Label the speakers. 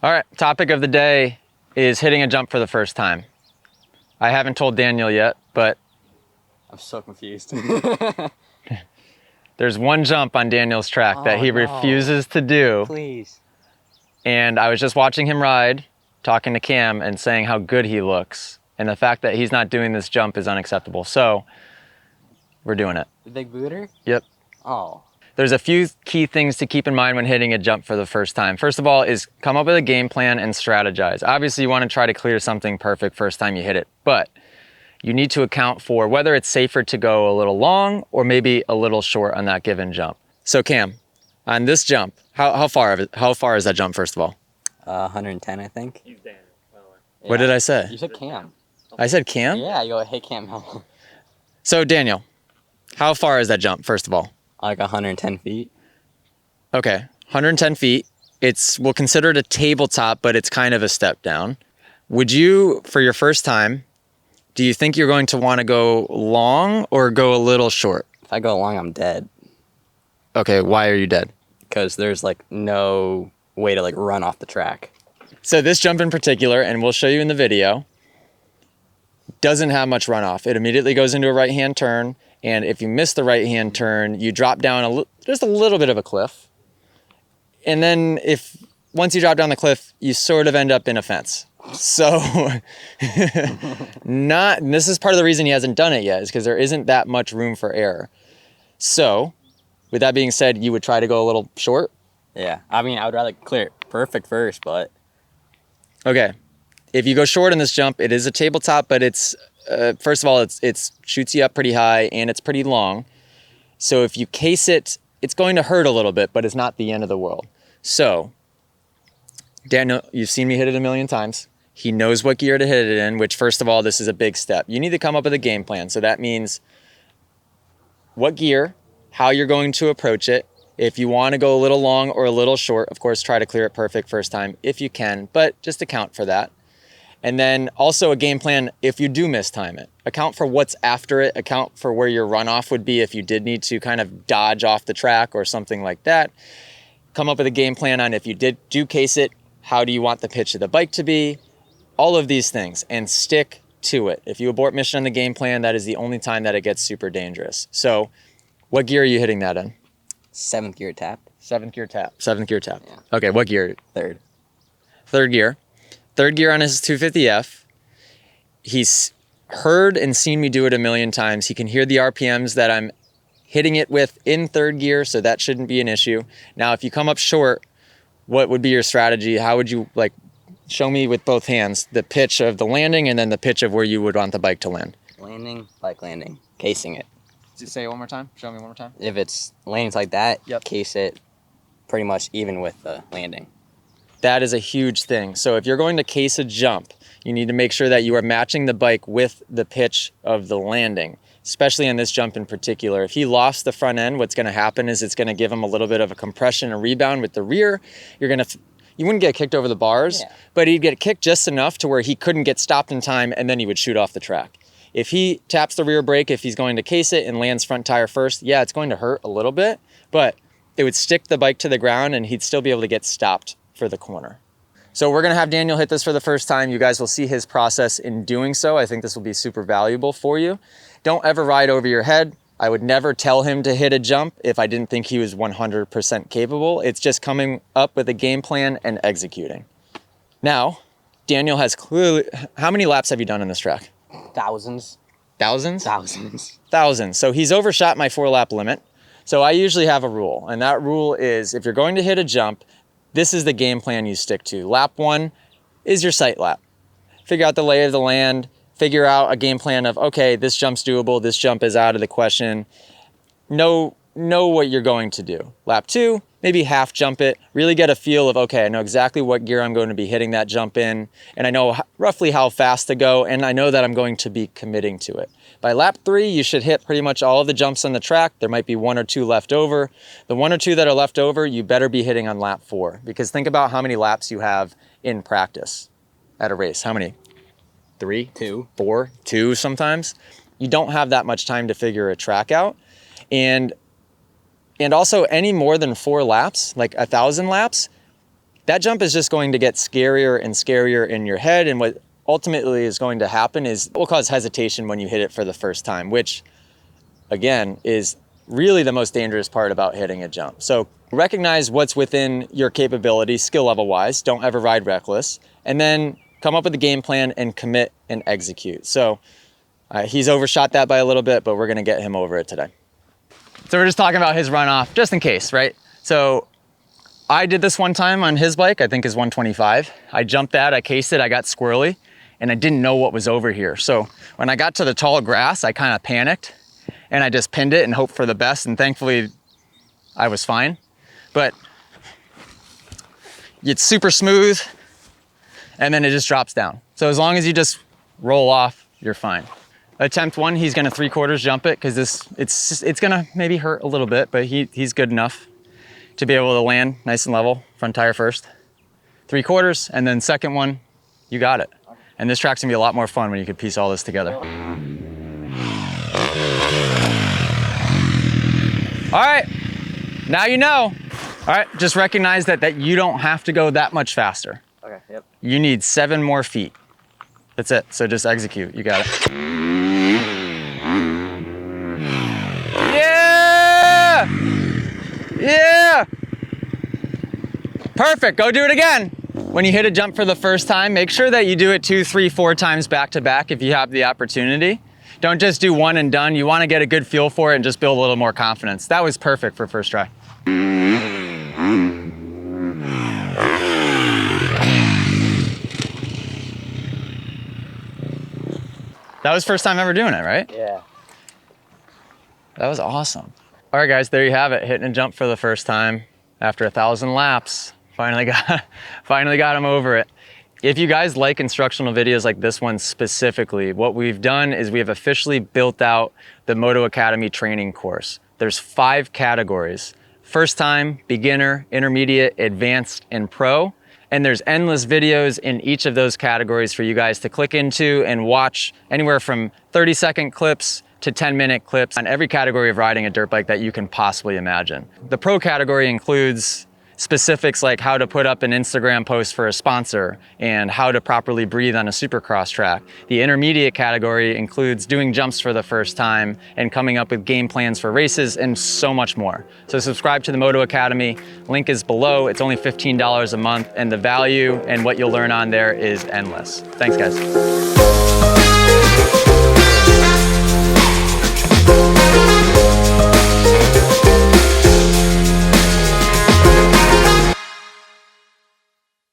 Speaker 1: All right, topic of the day is hitting a jump for the first time. I haven't told Daniel yet, but
Speaker 2: I'm so confused.
Speaker 1: there's one jump on Daniel's track that he refuses to do.
Speaker 2: Please.
Speaker 1: And I was just watching him ride, talking to Cam and saying how good he looks. And the fact that he's not doing this jump is unacceptable. So we're doing it.
Speaker 2: The big booter?
Speaker 1: Yep.
Speaker 2: Oh.
Speaker 1: There's a few key things to keep in mind when hitting a jump for the first time. First of all is come up with a game plan and strategize. Obviously you want to try to clear something perfect first time you hit it, but you need to account for whether it's safer to go a little long or maybe a little short on that given jump. So Cam, on this jump, how far is that jump first of all?
Speaker 2: 110, I think.
Speaker 1: What did I say?
Speaker 2: You said Cam.
Speaker 1: I said Cam?
Speaker 2: Yeah, you go, hey Cam.
Speaker 1: So Daniel, how far is that jump first of all?
Speaker 2: Like 110 feet.
Speaker 1: Okay, 110 feet. We'll consider it a tabletop, but it's kind of a step down. Would you, for your first time, do you think you're going to want to go long or go a little short?
Speaker 2: If I go long, I'm dead.
Speaker 1: Okay, why are you dead?
Speaker 2: Because there's like no way to like run off the track.
Speaker 1: So this jump in particular, and we'll show you in the video, doesn't have much runoff. It immediately goes into a right-hand turn, and if you miss the right-hand turn, you drop down just a little bit of a cliff. And then once you drop down the cliff, you sort of end up in a fence. So this is part of the reason he hasn't done it yet, is because there isn't that much room for error. So with that being said, you would try to go a little short?
Speaker 2: Yeah, I mean, I would rather clear it perfect first, but.
Speaker 1: Okay, if you go short in this jump, it is a tabletop, but it's, first of all, it shoots you up pretty high and it's pretty long. So if you case it, it's going to hurt a little bit, but it's not the end of the world. So Daniel, you've seen me hit it a million times. He knows what gear to hit it in, which first of all, this is a big step. You need to come up with a game plan. So that means what gear, how you're going to approach it. If you want to go a little long or a little short, of course, try to clear it perfect first time if you can, but just account for that. And then also a game plan if you do mistime it. Account for what's after it, account for where your runoff would be if you did need to kind of dodge off the track or something like that. Come up with a game plan on if you do case it, how do you want the pitch of the bike to be? All of these things, and stick to it. If you abort mission on the game plan, that is the only time that it gets super dangerous. So what gear are you hitting that in?
Speaker 2: 7th gear tap.
Speaker 1: 7th gear tap. 7th gear tap.
Speaker 2: Yeah.
Speaker 1: Okay, what gear?
Speaker 2: Third.
Speaker 1: Third gear. Third gear on his 250F. He's heard and seen me do it a million times. He can hear the RPMs that I'm hitting it with in third gear, so that shouldn't be an issue. Now, if you come up short, what would be your strategy? How would you, show me with both hands the pitch of the landing and then the pitch of where you would want the bike to land?
Speaker 2: Landing, bike landing, casing it.
Speaker 1: Say it one more time. Show me one more time.
Speaker 2: If it's landings like that,
Speaker 1: Yep.
Speaker 2: Case it pretty much even with the landing.
Speaker 1: That is a huge thing. So if you're going to case a jump, you need to make sure that you are matching the bike with the pitch of the landing, especially in this jump in particular. If he lofts the front end, what's going to happen is it's going to give him a little bit of a compression and rebound with the rear. You wouldn't get kicked over the bars, but he'd get kicked just enough to where he couldn't get stopped in time, and then he would shoot off the track. If he taps the rear brake, if he's going to case it and lands front tire first, yeah, it's going to hurt a little bit, but it would stick the bike to the ground and he'd still be able to get stopped for the corner. So we're gonna have Daniel hit this for the first time. You guys will see his process in doing so. I think this will be super valuable for you. Don't ever ride over your head. I would never tell him to hit a jump if I didn't think he was 100% capable. It's just coming up with a game plan and executing. Now, Daniel has clearly, how many laps have you done in this track?
Speaker 2: Thousands.
Speaker 1: Thousands?
Speaker 2: Thousands.
Speaker 1: Thousands. So he's overshot my 4-lap limit. So I usually have a rule, and that rule is if you're going to hit a jump, this is the game plan you stick to. Lap 1 is your sight lap. Figure out the lay of the land, figure out a game plan of, okay, this jump's doable, this jump is out of the question. Know what you're going to do. Lap 2, maybe half jump it, really get a feel of, okay, I know exactly what gear I'm going to be hitting that jump in, and I know roughly how fast to go, and I know that I'm going to be committing to it. By lap 3, you should hit pretty much all of the jumps on the track. There might be 1 or 2 left over. The 1 or 2 that are left over, you better be hitting on lap 4, because think about how many laps you have in practice at a race. How many? 3?
Speaker 2: 2.
Speaker 1: 4? 2 sometimes. You don't have that much time to figure a track out. And also any more than 4 laps, like 1,000 laps, that jump is just going to get scarier and scarier in your head. And what ultimately is going to happen is it will cause hesitation when you hit it for the first time, which again is really the most dangerous part about hitting a jump. So recognize what's within your capability, skill level wise. Don't ever ride reckless. And then come up with a game plan and commit and execute. So he's overshot that by a little bit, but we're going to get him over it today. So we're just talking about his runoff, just in case, right? So I did this one time on his bike, I think is 125. I jumped that, I cased it, I got squirrely, and I didn't know what was over here. So when I got to the tall grass, I kind of panicked and I just pinned it and hoped for the best. And thankfully I was fine, but it's super smooth and then it just drops down. So as long as you just roll off, you're fine. Attempt one, he's gonna 3/4 jump it because it's gonna maybe hurt a little bit, but he's good enough to be able to land nice and level, front tire first. 3/4, and then second one, you got it. And this track's gonna be a lot more fun when you can piece all this together. All right, now you know. All right, just recognize that you don't have to go that much faster.
Speaker 2: Okay, yep.
Speaker 1: You need 7 more feet. That's it, so just execute, you got it. Yeah! Yeah! Perfect, go do it again. When you hit a jump for the first time, make sure that you do it 2, 3, 4 times back to back if you have the opportunity. Don't just do one and done. You wanna get a good feel for it and just build a little more confidence. That was perfect for first try. That was first time ever doing it, right?
Speaker 2: Yeah.
Speaker 1: That was awesome. All right, guys, there you have it. Hitting a jump for the first time after 1,000 laps. Finally got him over it. If you guys like instructional videos like this one specifically, what we've done is we have officially built out the Moto Academy training course. There's 5 categories: first time, beginner, intermediate, advanced, and pro. And there's endless videos in each of those categories for you guys to click into and watch, anywhere from 30-second clips to 10-minute clips on every category of riding a dirt bike that you can possibly imagine. The pro category includes specifics like how to put up an Instagram post for a sponsor and how to properly breathe on a Supercross track. The intermediate category includes doing jumps for the first time and coming up with game plans for races and so much more. So subscribe to the Moto Academy. Link is below. It's only $15 a month, and the value and what you'll learn on there is endless. Thanks, guys.